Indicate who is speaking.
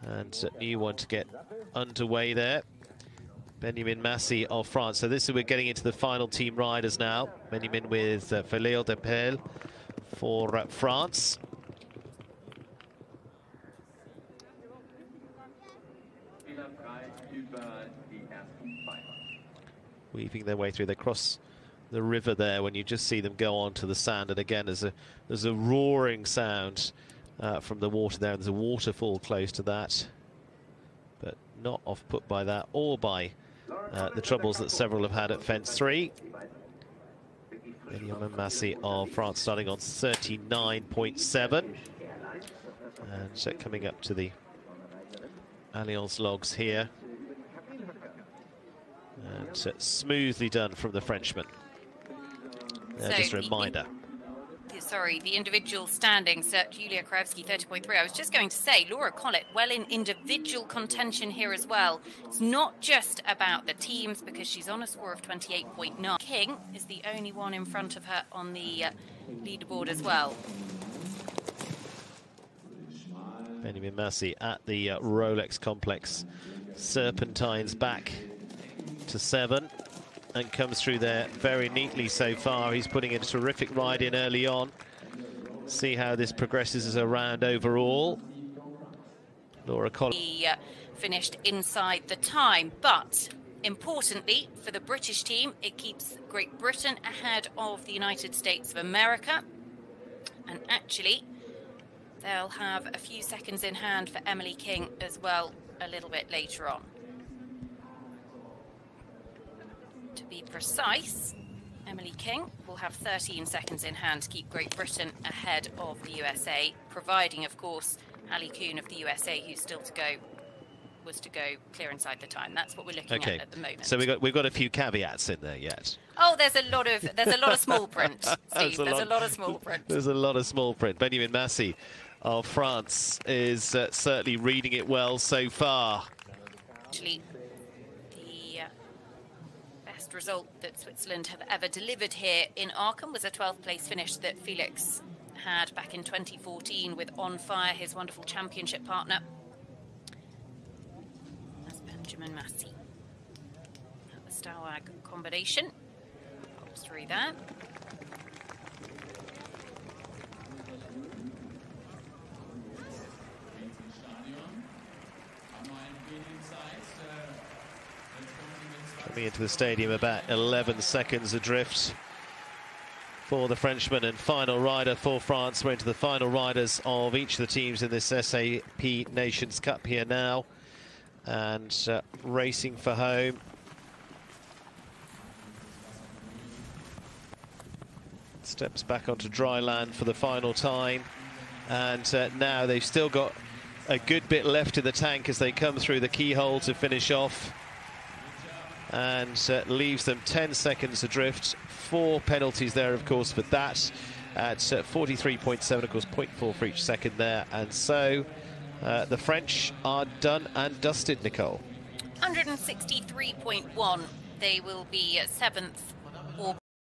Speaker 1: And a new one to get underway there. Benjamin Massié of France. So we're getting into the final team riders now. Benjamin with Filoa de Perle for France. Weaving their way through. They cross the river there when you just see them go onto the sand. And again, there's a roaring sound from the water there. There's a waterfall close to that. But not off-put by that or by the troubles that several have had at fence 3. Benjamin Massié of France starting on 39.7. And coming up to the Allianz logs here. And smoothly done from the Frenchman. So just a reminder.
Speaker 2: The individual standings, Julia Krajewski 30.3. I was just going to say, Laura Collett well in individual contention here as well. It's not just about the teams because she's on a score of 28.9. King is the only one in front of her on the leaderboard as well.
Speaker 1: Benjamin Massié at the Rolex complex. Serpentines back to 7 and comes through there very neatly so far. He's putting a terrific ride in early on. See how this progresses as a round overall. Laura Collett.
Speaker 2: He finished inside the time, but importantly for the British team, it keeps Great Britain ahead of the United States of America. And actually, they'll have a few seconds in hand for Emily King as well a little bit later on. To be precise, Emily King will have 13 seconds in hand to keep Great Britain ahead of the USA, providing, of course, Ali Kuhn of the USA, who's still to go, was to go clear inside the time. That's what we're looking at the moment.
Speaker 1: So we've got a few caveats in there yet.
Speaker 2: Oh, there's a lot of small print, Steve. There's a lot of small print.
Speaker 1: There's a lot of small print. Benjamin Massié of France is certainly reading it well so far.
Speaker 2: Actually, result that Switzerland have ever delivered here in Aachen was a 12th place finish that Felix had back in 2014 with On Fire, his wonderful championship partner. That's Benjamin Massié. The Stowag combination pops through there.
Speaker 1: Coming into the stadium about 11 seconds adrift for the Frenchman, and final rider for France. We're into the final riders of each of the teams in this SAP Nations Cup here now, and racing for home. Steps back onto dry land for the final time, and now they've still got a good bit left in the tank as they come through the keyhole to finish off. And leaves them 10 seconds adrift. 4 penalties there, of course, for that at 43.7, of course, 0.4 for each second there. And so the French are done and dusted, Nicole.
Speaker 2: 163.1. They will be 7th